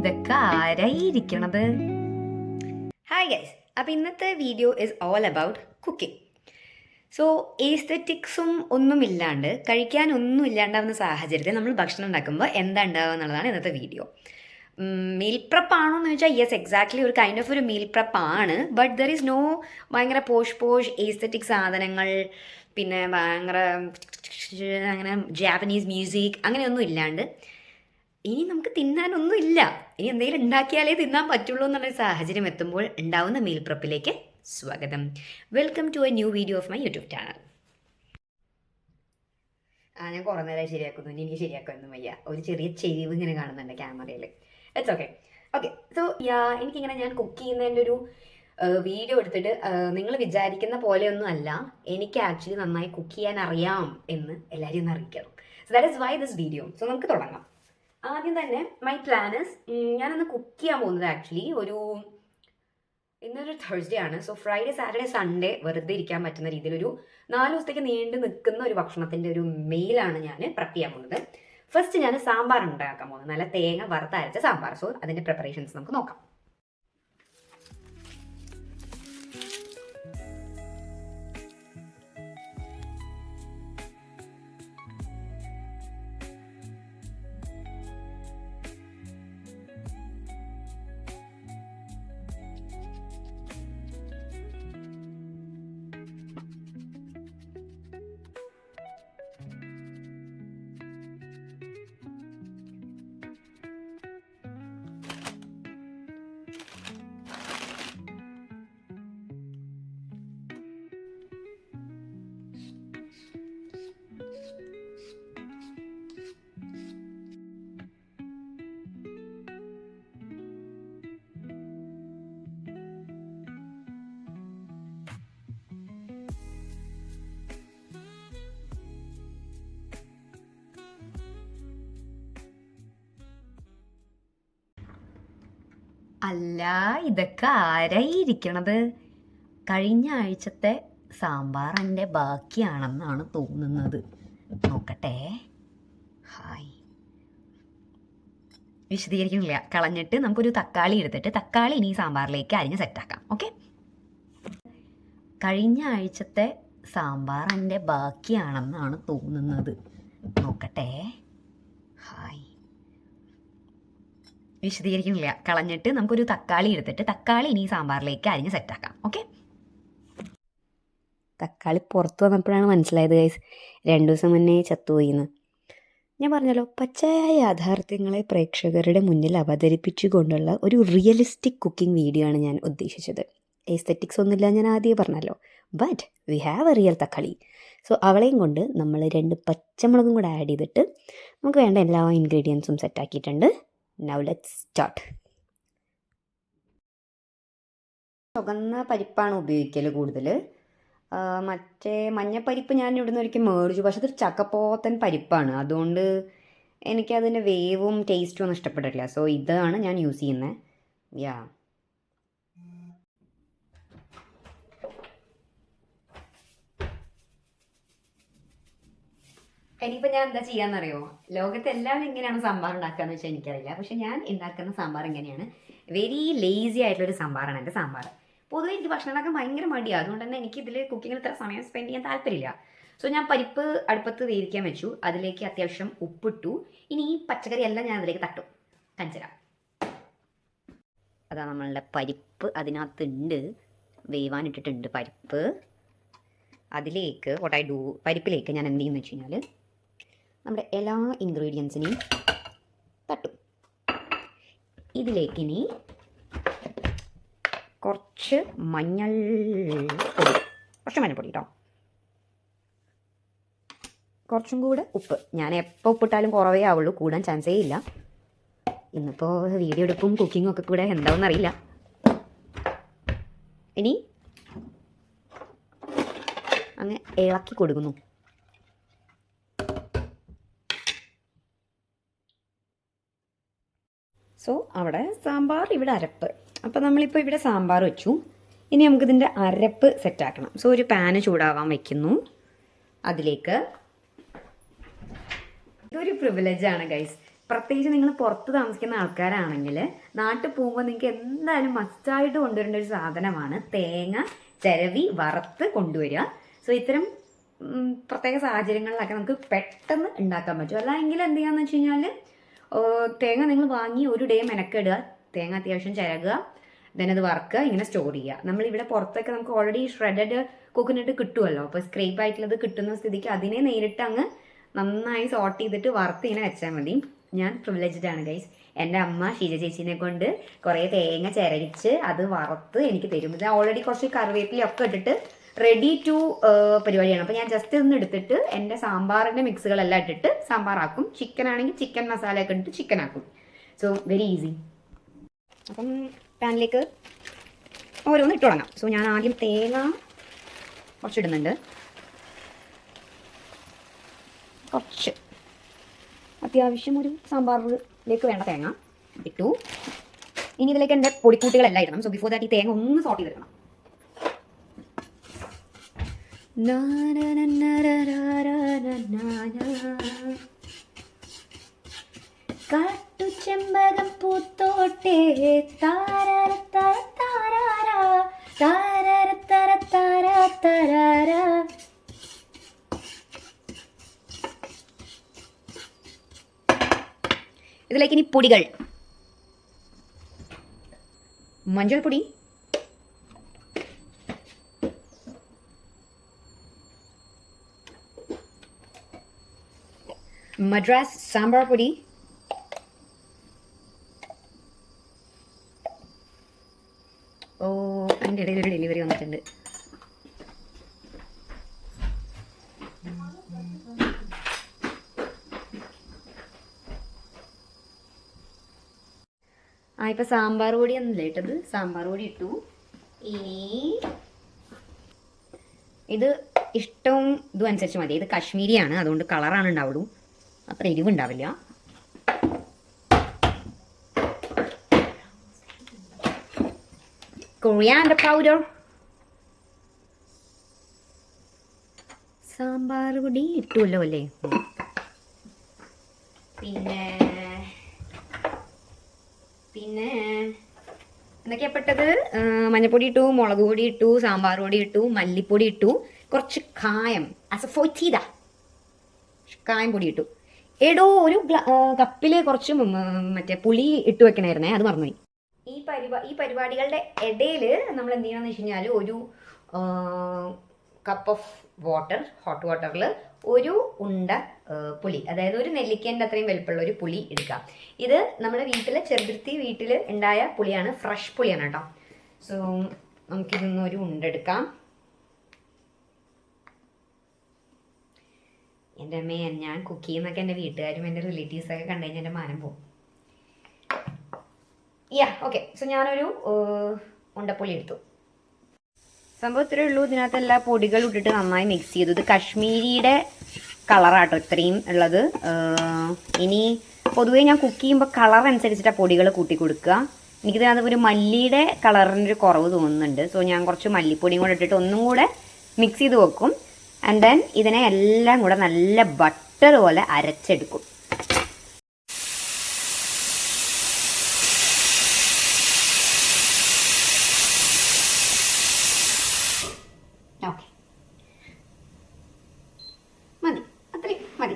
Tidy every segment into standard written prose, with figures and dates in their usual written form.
ഇതൊക്കെ ആരായിരിക്കണത്? Hi guys, അപ്പോൾ ഇന്നത്തെ video is all about cooking. So ഏസ്തെറ്റിക്സും ഒന്നുമില്ലാണ്ട് കഴിക്കാനൊന്നും ഇല്ലാണ്ടാവുന്ന സാഹചര്യത്തിൽ നമ്മൾ ഭക്ഷണം ഉണ്ടാക്കുമ്പോൾ എന്താ ഉണ്ടാവുക എന്നുള്ളതാണ് ഇന്നത്തെ വീഡിയോ. മീൽ പ്രപ്പ് ആണോ എന്ന് ചോദിച്ചാൽ യെസ്, എക്സാക്ട്ലി ഒരു കൈൻഡ് ഓഫ് ഒരു മീൽ പ്രപ്പ് ആണ്. ബട്ട് ദർ ഈസ് നോ ഭയങ്കര പോഷ് ഏസ്തെറ്റിക് സാധനങ്ങൾ, പിന്നെ ഭയങ്കര അങ്ങനെ ജാപ്പനീസ് മ്യൂസിക് അങ്ങനെയൊന്നും ഇല്ലാണ്ട് ഇനി നമുക്ക് തിന്നാനൊന്നും ഇല്ല, ഇനി എന്തെങ്കിലും ഉണ്ടാക്കിയാലേ തിന്നാൻ പറ്റുള്ളൂ എന്നുള്ളൊരു സാഹചര്യം എത്തുമ്പോൾ ഉണ്ടാവുന്ന മീൽ പ്രപ്പിലേക്ക് സ്വാഗതം. Welcome to a new video of my YouTube channel. ഞാൻ കുറേ നേരം ശരിയാക്കുന്നു, ഇനി എനിക്ക് ശരിയാക്കാനൊന്നും വയ്യ. ഒരു ചെറിയ ചെരിവ് ഇങ്ങനെ കാണുന്നുണ്ട് ക്യാമറയിൽ. It's okay. സോ എനിക്കിങ്ങനെ ഞാൻ കുക്ക് ചെയ്യുന്നതിൻ്റെ ഒരു വീഡിയോ എടുത്തിട്ട് നിങ്ങൾ വിചാരിക്കുന്ന പോലെയൊന്നും അല്ല, എനിക്ക് ആക്ച്വലി നന്നായി കുക്ക് ചെയ്യാൻ അറിയാം എന്ന് എല്ലാവരെയും ഒന്ന് അറിയിക്കണം. So that is why this video. So നമുക്ക് തുടങ്ങാം. ആദ്യം തന്നെ മൈ പ്ലാനസ്, ഞാനൊന്ന് കുക്ക് ചെയ്യാൻ പോകുന്നത് ആക്ച്വലി ഇന്നൊരു തേഴ്സ്ഡേ ആണ്. സോ ഫ്രൈഡേ, സാറ്റർഡേ, സൺഡേ വെറുതെ ഇരിക്കാൻ പറ്റുന്ന രീതിയിലൊരു 4 ദിവസത്തേക്ക് നീണ്ടു നിൽക്കുന്ന ഒരു ഭക്ഷണത്തിൻ്റെ ഒരു മെയിലാണ് ഞാൻ പ്രെപ്പ് ചെയ്യാൻ പോകുന്നത്. ഫസ്റ്റ് ഞാൻ സാമ്പാർ ഉണ്ടാക്കാൻ പോകുന്നത്, നല്ല തേങ്ങ വറുത്തരച്ച സാമ്പാർ. സോ അതിൻ്റെ പ്രിപ്പറേഷൻസ് നമുക്ക് നോക്കാം. അല്ല, ഇതൊക്കെ ആരായിരിക്കണത്? കഴിഞ്ഞ ആഴ്ചത്തെ സാമ്പാർ എൻ്റെ ബാക്കിയാണെന്നാണ് തോന്നുന്നത്. നോക്കട്ടെ. ഹായ്, വിശദീകരിക്കുന്നില്ല, കളഞ്ഞിട്ട് നമുക്കൊരു തക്കാളി എടുത്തിട്ട് തക്കാളി ഇനി സാമ്പാറിലേക്ക് അരിഞ്ഞ് സെറ്റാക്കാം. ഓക്കെ. കഴിഞ്ഞ ആഴ്ചത്തെ സാമ്പാർ എൻ്റെ ബാക്കിയാണെന്നാണ് തോന്നുന്നത്. നോക്കട്ടെ. ഹായ്, വിശദീകരിക്കുന്നില്ല, കളഞ്ഞിട്ട് നമുക്കൊരു തക്കാളി എടുത്തിട്ട് തക്കാളി ഇനി സാമ്പാറിലേക്ക് അരിഞ്ഞ് സെറ്റാക്കാം. ഓക്കെ. തക്കാളി പുറത്ത് വന്നപ്പോഴാണ് മനസ്സിലായത് ഗൈസ്, 2 ദിവസം മുന്നേ ചത്തുപോയിന്ന്. ഞാൻ പറഞ്ഞല്ലോ, പച്ചയായ യാഥാർത്ഥ്യങ്ങളെ പ്രേക്ഷകരുടെ മുന്നിൽ അവതരിപ്പിച്ചുകൊണ്ടുള്ള ഒരു റിയലിസ്റ്റിക് കുക്കിംഗ് വീഡിയോ ആണ് ഞാൻ ഉദ്ദേശിച്ചത്. എസ്തെറ്റിക്സ് ഒന്നുമില്ല, ഞാൻ ആദ്യമേ പറഞ്ഞല്ലോ. But we have A real തക്കാളി. സോ അവളെയും കൊണ്ട് നമ്മൾ 2 പച്ചമുളകും കൂടെ ആഡ് ചെയ്തിട്ട് നമുക്ക് വേണ്ട എല്ലാ ഇൻഗ്രീഡിയൻസും സെറ്റാക്കിയിട്ടുണ്ട്. Now let's start. ചുവന്ന പരിപ്പാണ് ഉപയോഗിക്കൽ കൂടുതൽ. മറ്റേ മഞ്ഞപ്പരിപ്പ് ഞാൻ ഇവിടുന്ന് ഒരിക്കൽ മേടിച്ചു, പക്ഷെ അതൊരു ചക്കപ്പോത്തൻ പരിപ്പാണ്, അതുകൊണ്ട് എനിക്കതിൻ്റെ വേവും ടേസ്റ്റും ഒന്നും ഇഷ്ടപ്പെട്ടില്ല. സോ ഇതാണ് ഞാൻ യൂസ് ചെയ്യുന്നത്. യാ, ഇനിയിപ്പോൾ ഞാൻ എന്താ ചെയ്യാന്നറിയോ? ലോകത്ത് എല്ലാവരും എങ്ങനെയാണ് സാമ്പാർ ഉണ്ടാക്കുകയെന്ന് വെച്ചാൽ എനിക്കറിയില്ല, പക്ഷെ ഞാൻ ഉണ്ടാക്കുന്ന സാമ്പാർ എങ്ങനെയാണ്, വെരി ലേസി ആയിട്ടുള്ളൊരു സാമ്പാറാണ് എൻ്റെ സാമ്പാർ. പൊതുവെ എനിക്ക് ഭക്ഷണം ഉണ്ടാക്കാൻ ഭയങ്കര മടിയാണ്, അതുകൊണ്ട് തന്നെ എനിക്കിതിൽ കുക്കിങ്ങിൽ ഇത്ര സമയം സ്പെൻഡ് ചെയ്യാൻ താല്പര്യമില്ല. സോ ഞാൻ പരിപ്പ് അടുപ്പത്ത് വേവിക്കാൻ വെച്ചു, അതിലേക്ക് അത്യാവശ്യം ഉപ്പിട്ടു. ഇനി ഈ പച്ചക്കറി എല്ലാം ഞാൻ അതിലേക്ക് തട്ടും, കാണിച്ചുതരാം. അതാ നമ്മളുടെ പരിപ്പ് അതിനകത്തുണ്ട്, വേവാനിട്ടിട്ടുണ്ട് പരിപ്പ്. അതിലേക്ക് what I do, പരിപ്പിലേക്ക് ഞാൻ എന്ത് ചെയ്യുമെന്ന് വെച്ച് കഴിഞ്ഞാൽ നമ്മുടെ എല്ലാ ഇൻഗ്രീഡിയൻസിനെയും തട്ടും. ഇതിലേക്ക് ഇനി കുറച്ച് മഞ്ഞൾപ്പൊടി കേട്ടോ, കുറച്ചും കൂടെ ഉപ്പ്. ഞാൻ എപ്പോൾ ഉപ്പിട്ടാലും കുറവേ ആവുള്ളൂ, കൂടാൻ ചാൻസേ ഇല്ല. ഇന്നിപ്പോൾ വീഡിയോ എടുപ്പും കുക്കിങ്ങും ഒക്കെ കൂടെ എന്താണെന്ന് അറിയില്ല. ഇനി അങ്ങ് ഇളക്കി കൊടുക്കുന്നു. സോ അവിടെ സാമ്പാർ, ഇവിടെ അരപ്പ്. അപ്പോൾ നമ്മളിപ്പോൾ ഇവിടെ സാമ്പാർ വെച്ചു, ഇനി നമുക്കിതിൻ്റെ അരപ്പ് സെറ്റാക്കണം. സോ ഒരു പാന് ചൂടാവാൻ വയ്ക്കുന്നു. അതിലേക്ക് ഇതൊരു പ്രിവിലേജാണ് ഗൈസ്, പ്രത്യേകിച്ച് നിങ്ങൾ പുറത്ത് താമസിക്കുന്ന ആൾക്കാരാണെങ്കിൽ നാട്ടിൽ പോകുമ്പോൾ നിങ്ങൾക്ക് എന്തായാലും മസ്റ്റായിട്ട് കൊണ്ടുവരേണ്ട ഒരു സാധനമാണ് തേങ്ങ ചിരവി വറുത്ത് കൊണ്ടുവരിക. സോ ഇത്തരം പ്രത്യേക സാഹചര്യങ്ങളിലൊക്കെ നമുക്ക് പെട്ടെന്ന് ഉണ്ടാക്കാൻ പറ്റും. അല്ലെങ്കിൽ എന്ത് ചെയ്യാന്ന് വെച്ച് കഴിഞ്ഞാൽ തേങ്ങ നിങ്ങൾ വാങ്ങി ഒരു ഡേ മെനക്കെടുക, തേങ്ങ അത്യാവശ്യം ചിരകുക, ദെൻ അത് വറുക്കുക, ഇങ്ങനെ സ്റ്റോർ ചെയ്യുക. നമ്മളിവിടെ പുറത്തൊക്കെ നമുക്ക് ഓൾറെഡി ഷ്രെഡഡ് കോക്കനട്ട് കിട്ടുമല്ലോ. അപ്പോൾ സ്ക്രേപ്പ് ആയിട്ടുള്ളത് കിട്ടുന്ന സ്ഥിതിക്ക് അതിനെ നേരിട്ട് അങ്ങ് നന്നായി സോർട്ട് ചെയ്തിട്ട് വറുത്ത് ഇങ്ങനെ വെച്ചാൽ മതി. ഞാൻ പ്രിവിലേജ്ഡ് ആണ് ഗൈസ്. എൻ്റെ അമ്മ ഷീജ ചേച്ചീനെ കൊണ്ട് കുറേ തേങ്ങ ചിരകിച്ച് അത് വറുത്ത് എനിക്ക് തരും. ഇത് ഓൾറെഡി കുറച്ച് കറിവേപ്പിലയൊക്കെ ഇട്ടിട്ട് റെഡി ടു പരിപാടിയാണ്. അപ്പോൾ ഞാൻ ജസ്റ്റ് ഒന്ന് എടുത്തിട്ട് എൻ്റെ സാമ്പാറിൻ്റെ മിക്സുകളെല്ലാം ഇട്ടിട്ട് സാമ്പാറാക്കും. ചിക്കൻ ആണെങ്കിൽ ചിക്കൻ മസാലയൊക്കെ ഇട്ടിട്ട് ചിക്കൻ ആക്കും. So very easy. അപ്പം പാനിലേക്ക് ഓരോന്ന് ഇട്ട് തുടങ്ങാം. സോ ഞാൻ ആദ്യം തേങ്ങ കുറച്ചിടുന്നുണ്ട്, കുറച്ച് അത്യാവശ്യം ഒരു സാമ്പാറിലേക്ക് വേണ്ട തേങ്ങ ഇട്ടു. ഇനി ഇതിലേക്ക് എൻ്റെ പൊടിക്കൂട്ടുകളെല്ലാം ഇടണം. സോ ബിഫോർ ദാറ്റ് ഈ തേങ്ങ ഒന്ന് സോട്ട് ചെയ്തെടുക്കണം. കാട്ടു ചെമ്പകം പൂത്തോട്ടെ താരാര താര താരാര താരാര താര താര താരാര. ഇതിലേക്ക് ഇനി പൊടികൾ. മഞ്ഞൾപ്പൊടി, മദ്രാസ് സാമ്പാർ പൊടി, ഓ അതിൻ്റെ ഇടയിൽ ഒരു ഡെലിവറി വന്നിട്ടുണ്ട്. ഇപ്പം സാമ്പാർ പൊടി ഒന്നുമില്ല ഇട്ടത്, സാമ്പാർ പൊടി ഇട്ടു. ഇനി ഇത് ഇഷ്ടവും ഇതും അനുസരിച്ച് മതി. ഇത് കാശ്മീരിയാണ്, അതുകൊണ്ട് കളറാണ് ഉണ്ടാവുള്ളൂ, അത്ര എരിവുണ്ടാവില്ല. കൊറിയാൻഡർ പൗഡർ, സാമ്പാർ പൊടി ഇട്ടുമല്ലോ അല്ലേ. പിന്നെ എന്തൊക്കെയാപ്പെട്ടത്? മഞ്ഞൾപ്പൊടി ഇട്ടു, മുളക് പൊടി ഇട്ടു, സാമ്പാർ പൊടി ഇട്ടു, മല്ലിപ്പൊടി ഇട്ടു, കുറച്ച് കായം അസഫോറ്റീത കായം പൊടി ഇട്ടു. എടോ ഒരു കപ്പിൽ കുറച്ച് മറ്റേ പുളി ഇട്ട് വെക്കണമായിരുന്നേ, അത് മറന്നുപോയി. ഈ പരിപാടികളുടെ ഇടയിൽ നമ്മൾ എന്ത് ചെയ്യണമെന്ന് വെച്ച് കഴിഞ്ഞാൽ ഒരു കപ്പ് ഓഫ് വാട്ടർ, ഹോട്ട് വാട്ടറിൽ ഒരു ഉണ്ട പുളി, അതായത് ഒരു നെല്ലിക്കേൻ്റെ അത്രയും വലുപ്പമുള്ള ഒരു പുളി എടുക്കുക. ഇത് നമ്മുടെ ചെറുതിരുത്തി വീട്ടിൽ ഉണ്ടായ പുളിയാണ്, ഫ്രഷ് പുളിയാണ് കേട്ടോ. സോ നമുക്കിതൊന്നും ഒരു ഉണ്ടെടുക്കാം. എൻ്റെ അമ്മയെ ഞാൻ കുക്ക് ചെയ്യുന്നൊക്കെ എൻ്റെ വീട്ടുകാരും എൻ്റെ റിലേറ്റീവ്സൊക്കെ കണ്ടു കഴിഞ്ഞാൽ എൻ്റെ മാനം പോകും. ഓക്കെ. സോ ഞാനൊരു ഉണ്ടപ്പുളി എടുത്തു. സംഭവം ഇത്രയേ ഉള്ളൂ. ഇതിനകത്ത് എല്ലാ പൊടികളും ഇട്ടിട്ട് നന്നായി മിക്സ് ചെയ്തു. ഇത് കാശ്മീരിയുടെ കളറാട്ടോ ഇത്രയും ഉള്ളത്. ഇനി പൊതുവേ ഞാൻ കുക്ക് ചെയ്യുമ്പോൾ കളർ അനുസരിച്ചിട്ടാണ് പൊടികൾ കൂട്ടി കൊടുക്കുക. എനിക്കിതിനകത്ത് ഒരു മല്ലിയുടെ കളറിൻ്റെ ഒരു കുറവ് തോന്നുന്നുണ്ട്. സോ ഞാൻ കുറച്ച് മല്ലിപ്പൊടിയും കൂടെ ഇട്ടിട്ട് ഒന്നും കൂടെ മിക്സ് ചെയ്ത് വെക്കും. ആൻഡ് ദെൻ ഇതിനെ എല്ലാം കൂടെ നല്ല ബട്ടർ പോലെ അരച്ചെടുക്കും. ഓക്കെ, മതി, അത്രയും മതി.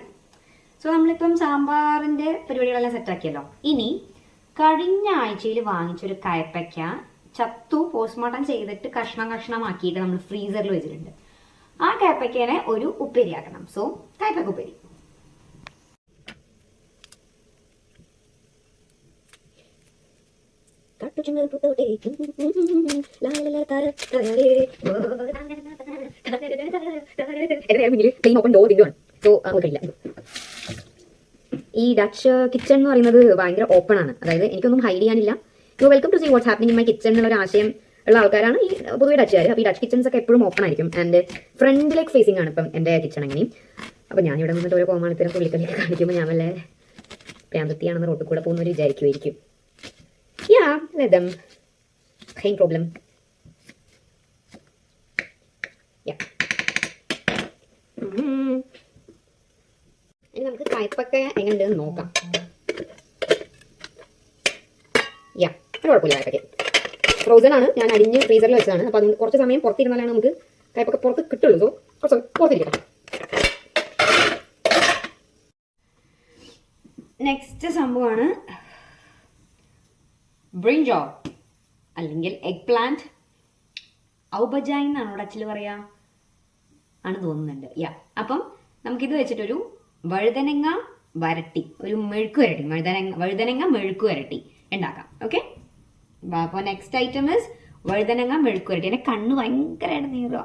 സോ നമ്മളിപ്പം സാമ്പാറിൻ്റെ പരിപാടികളെല്ലാം സെറ്റാക്കിയല്ലോ. ഇനി കഴിഞ്ഞ ആഴ്ചയിൽ വാങ്ങിച്ചൊരു കയപ്പയ്ക്ക ചത്തു പോസ്റ്റ്മോർട്ടം ചെയ്തിട്ട് കഷ്ണമാക്കിയിട്ട് നമ്മൾ ഫ്രീസറിൽ വെച്ചിട്ടുണ്ട്. ആ കയപ്പയ്ക്കനെ ഒരു ഉപ്പേരിയാക്കണം. സോ കയപ്പയ്ക്ക ഉപ്പേരി. ഈ ഡച്ച് കിച്ചൺ എന്ന് പറയുന്നത് ഭയങ്കര ഓപ്പൺ ആണ്. അതായത് എനിക്കൊന്നും ഹൈഡ് ചെയ്യാനില്ല. You welcome to see what's happening in my kitchen എന്നുള്ള ആശയം ഉള്ള ആൾക്കാരാണ് ഈ പൊതുവെ ഡച്ചുകാർ. അപ്പോൾ ഈ ഡച്ച് കിച്ചൺസ് ഒക്കെ എപ്പോഴും ഓപ്പൺ ആയിരിക്കും. ആൻഡ് ഫ്രണ്ടിലേക്ക് ഫേസിംഗ് ആണ് ഇപ്പം എൻ്റെ കിച്ചൺ. അങ്ങനെയും അപ്പോൾ ഞാനിവിടെ നിന്നിട്ട് ഓരോ കോമാളിത്തരം പുള്ളിക്കളിയൊക്കെ കാണിക്കുമ്പോൾ ഞാൻ വല്ല പ്രാന്തത്തിയാണെന്ന് റോട്ടിൽ കൂടെ പോകുന്നവർ വിചാരിക്കുമായിരിക്കും. let them. Geen problem. ഇനി നമുക്ക് കയ്പൊക്കെ എങ്ങനെയുണ്ടെന്ന് നോക്കാം. ഒരു കുഴപ്പമില്ല. കയ്പയ്ക്ക് ഫ്രോസൺ ആണ്, ഞാൻ അരിഞ്ഞ് ഫ്രീസറിൽ വെച്ചതാണ്. അപ്പോൾ അതുകൊണ്ട് കുറച്ച് സമയം പുറത്തിരുന്നാലാണ് നമുക്ക് കയ്പൊക്കെ പുറത്ത് കിട്ടുള്ളൂ. സോ കുറച്ച് പുറത്തിരിക്കട്ടെ. നെക്സ്റ്റ് സംഭവമാണ് ബ്രിഞ്ചോൾ അല്ലെങ്കിൽ എഗ് പ്ലാന്റ്. ഔബജായി എന്നാണ് ഇവിടെ അച്ചിൽ പറയാ ആണ് തോന്നുന്നുണ്ട്. അപ്പം നമുക്കിത് വെച്ചിട്ടൊരു വഴുതനങ്ങ വരട്ടി, ഒരു മെഴുക്ക് വരട്ടി, വഴുതനങ്ങ മെഴുക്ക് വരട്ടി ഉണ്ടാക്കാം. ഓക്കെ, അപ്പോൾ നെക്സ്റ്റ് ഐറ്റം ഇസ് വഴുതനങ്ങ മെഴുക്ക് വരട്ടി. എൻ്റെ കണ്ണ് ഭയങ്കരമായിട്ട് നീറുക.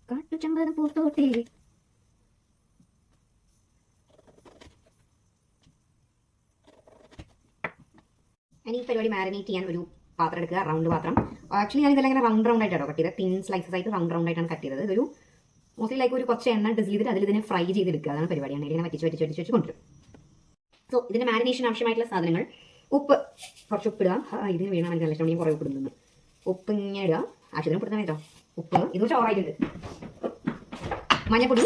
കാട്ടുചെമ്പകം പൂത്തോട്ടെ. ഇനി ഈ പരിപാടി മാരിനേറ്റ് ചെയ്യാൻ ഒരു പാത്രം എടുക്കുക, റൗണ്ട് പാത്രം. ആക്ച്വലി ഞാൻ ഇതെല്ലാം ഇങ്ങനെ റൗണ്ട് ആയിട്ടാണ് കട്ട് ചെയ്തത്. തിൻ സ്ലൈസസ് ആയിട്ട് റൗണ്ട് ആയിട്ടാണ് കട്ട് ചെയ്തത്. ഇതൊരു മോസ്റ്റ്ലി ലൈക്ക് ഒരു കുറച്ച് എണ്ണ ഡിസ് ചെയ്തിട്ട് അതിൽ ഇതിനെ ഫ്രൈ ചെയ്തെടുക്കുക. അതാണ് പരിപാടിയാണ്. ഇങ്ങനെ വറ്റിച്ച് കൊണ്ടുവരും. സോ ഇതിൻ്റെ മാരിനേഷൻ ആവശ്യമായിട്ടുള്ള സാധനങ്ങൾ: ഉപ്പ്, കുറച്ച് ഉപ്പ് ഇടുക. ഇതിന് വീണാൽ എനിക്ക് നല്ല ഇഷ്ടം, കുറേ ഉപ്പ് ഇടുന്നു. ഉപ്പ് ഇങ്ങനെ ഇടുക, ആവശ്യത്തിന് ഉപ്പ് കേട്ടോ. ഉപ്പ് ഇത് ചോറായിട്ടുണ്ട്. മഞ്ഞപ്പൊടി,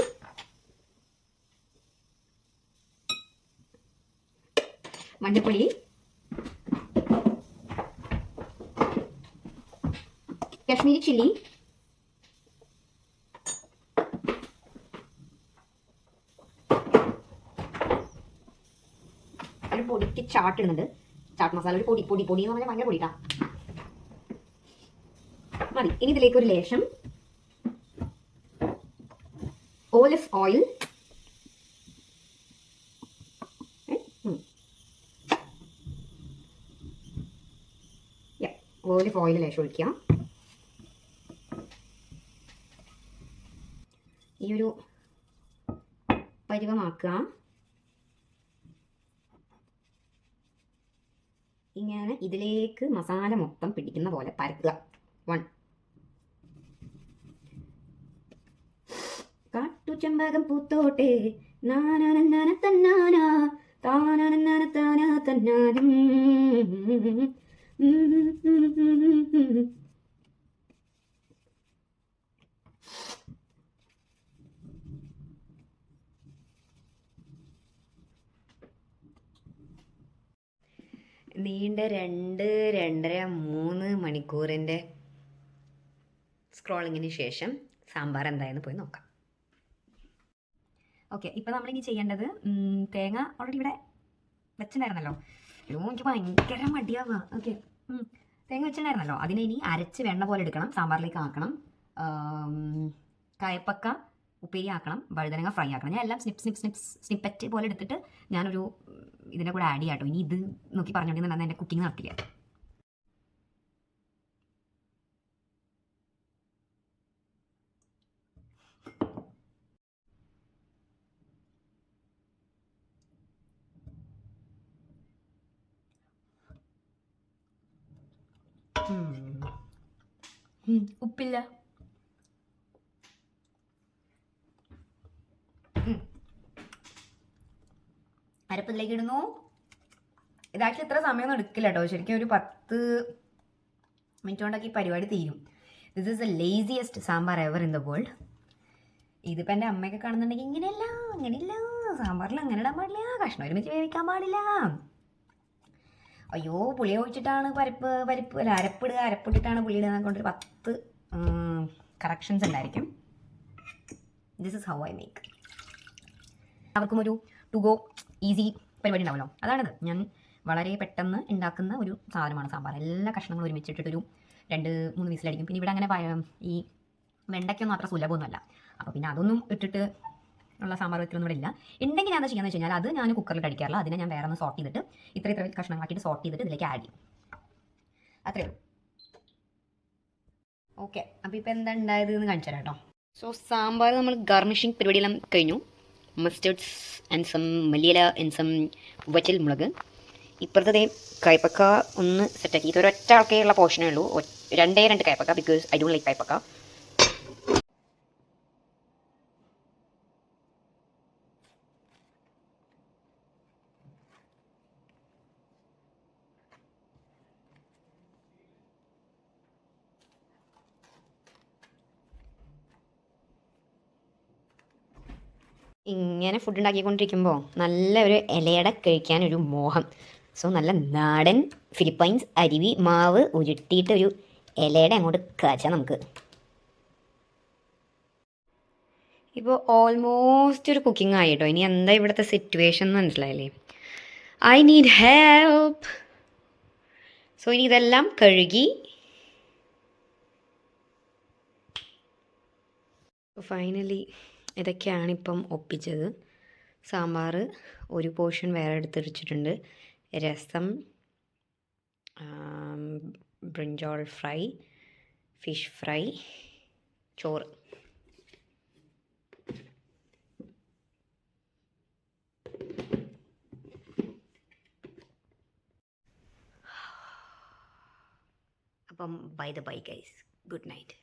കശ്മീരി ചില്ലി, ഒരു പൊടിക്ക് ചാട്ട് ഇടുന്നുണ്ട്. ചാട്ട് മസാല, ഒരു പൊടി എന്ന് പറഞ്ഞാൽ ഭയങ്കര പൊടിട്ടാ മതി. ഇനി ഇതിലേക്ക് ഒരു ലേശം ഓലിവ് ഓയിൽ, ലേശം ഒഴിക്കുക. ഈ ഒരു പരുവമാക്കുക. ഇങ്ങനെ ഇതിലേക്ക് മസാല മൊത്തം പിടിക്കുന്ന പോലെ പരത്തുക. 1 കാട്ടുചെമ്പകം പൂത്തോട്ടെ നാനാനന തന്നാന താനാനന താനാ തന്നാനും. നീണ്ട 2-2.5-3 മണിക്കൂറിൻ്റെ സ്ക്രോളിങ്ങിന് ശേഷം സാമ്പാർ എന്തായെന്ന് പോയി നോക്കാം. ഓക്കെ, ഇപ്പം നമ്മളിനി ചെയ്യേണ്ടത്, തേങ്ങ ഓൾറെഡി ഇവിടെ വെച്ചിട്ടുണ്ടായിരുന്നല്ലോ. എനിക്ക് ഭയങ്കര മടിയാവുക. ഓക്കെ, തേങ്ങ വെച്ചിട്ടുണ്ടായിരുന്നല്ലോ, അതിനെ ഇനി അരച്ച് വെണ്ണ പോലെ എടുക്കണം, സാമ്പാറിലേക്ക് ആക്കണം. കയപ്പക്ക ഉപ്പേരി ആക്കണം, വഴുതനങ്ങ ഫ്രൈ ആക്കണം. ഞാൻ എല്ലാം സ്നിപ്പറ്റ് പോലെ എടുത്തിട്ട് ഞാനൊരു ഇതിൻ്റെ കൂടെ ആഡ് ചെയ്യാട്ടോ. ഇനി ഇത് നോക്കി പറഞ്ഞുകൊണ്ടിരുന്ന എൻ്റെ കുക്കിംഗ് നടത്തില്ല. ഉപ്പില്ല. അരപ്പത്തിലേക്ക് ഇടുന്നു. ഇതാക്ച്വലി ഇത്ര സമയമൊന്നും എടുക്കില്ല കേട്ടോ. ശരിക്കും ഒരു 10 മിനിറ്റ് കൊണ്ടൊക്കെ ഈ പരിപാടി തീരും. This is the laziest sambar ever in the world. ഇതിപ്പോൾ എൻ്റെ അമ്മയൊക്കെ കാണുന്നുണ്ടെങ്കിൽ അങ്ങനെയില്ല, സാമ്പാറിൽ അങ്ങനെ ഇടാൻ പാടില്ല, കഷ്ണം ഒരുമിച്ച് വേവിക്കാൻ പാടില്ല. അയ്യോ, പുളി ഒഴിച്ചിട്ടാണ് അരപ്പിട്ടിട്ടാണ് പുളി ഇടുന്നത് കൊണ്ടൊരു 10 കറക്ഷൻസ് ഉണ്ടായിരിക്കും. This is how I make. അവർക്കും ഒരു ടു ഗോ ഈസി പരിപാടി ഉണ്ടാവുമല്ലോ, അതാണത്. ഞാൻ വളരെ പെട്ടെന്ന് ഉണ്ടാക്കുന്ന ഒരു സാധനമാണ് സാമ്പാർ. എല്ലാ കഷ്ണങ്ങളും ഒരുമിച്ചിട്ടൊരു 2-3 വിസിലടിക്കും. പിന്നെ ഇവിടെ അങ്ങനെ ഈ വെണ്ടയ്ക്കൊന്നും അത്ര സുലഭമൊന്നുമല്ല. അപ്പോൾ പിന്നെ അതൊന്നും ഇട്ടിട്ട് ഉള്ള സാമ്പാർ വെക്കലൊന്നും ഇവിടെ ഇല്ല. ഉണ്ടെങ്കിൽ ഞാൻ ചെയ്യാന്ന് വെച്ച് കഴിഞ്ഞാൽ അത് ഞാൻ കുക്കറിൽ അടിക്കാറില്ല. അതിനെ ഞാൻ വേറെ ഒന്ന് സോർട്ട് ചെയ്തിട്ട് ഇത്ര കഷ്ണങ്ങളാക്കിയിട്ട് സോർട്ട് ചെയ്തിട്ട് ഇതിലേക്ക് ആഡ് ചെയ്യും. അത്രയേ ഉള്ളൂ. ഓക്കെ, അപ്പോൾ ഇപ്പോൾ എന്താ ഉണ്ടായത് എന്ന് കാണിച്ചു തരാം കേട്ടോ. സോ സാമ്പാർ നമ്മൾ ഗാർണിഷിങ് പരിപാടിയെല്ലാം കഴിഞ്ഞു. മസ്റ്റേർഡ്സ് ആൻഡ് സം മല്ലിയില ആൻഡ് സം വറ്റൽ മുളക്. ഇപ്പുറത്തെ കയ്പക്ക ഒന്ന് സെറ്റാക്കി. ഇതൊരൊറ്റ ആൾക്കുള്ള പോർഷനേ ഉള്ളൂ. 2 കയ്പക്ക, ബിക്കോസ് ഐ ഡോണ്ട് ലൈക്ക് കയ്പക്ക. ഇങ്ങനെ ഫുഡ് ഉണ്ടാക്കിക്കൊണ്ടിരിക്കുമ്പോൾ നല്ല ഒരു ഇലയുടെ കഴിക്കാനൊരു മോഹം. സോ നല്ല നാടൻ ഫിലിപ്പൈൻസ് അരിവി മാവ് ഉരുട്ടിയിട്ട് ഒരു ഇലയുടെ അങ്ങോട്ട് കാച്ചാം നമുക്ക്. ഇപ്പോൾ ഓൾമോസ്റ്റ് ഒരു കുക്കിംഗ് ആയി കേട്ടോ. ഇനി എന്താ ഇവിടുത്തെ സിറ്റുവേഷൻ എന്ന് മനസ്സിലായില്ലേ? I need help. സോ ഇനി ഇതെല്ലാം കഴുകി ഫൈനലി ഇതൊക്കെയാണിപ്പം ഒപ്പിച്ചത്. സാമ്പാർ ഒരു പോർഷൻ വേറെ എടുത്ത് വെച്ചിട്ടുണ്ട്, രസം, ബ്രിഞ്ചോൾ ഫ്രൈ, ഫിഷ് ഫ്രൈ, ചോറ്. അപ്പം by the by guys, good night.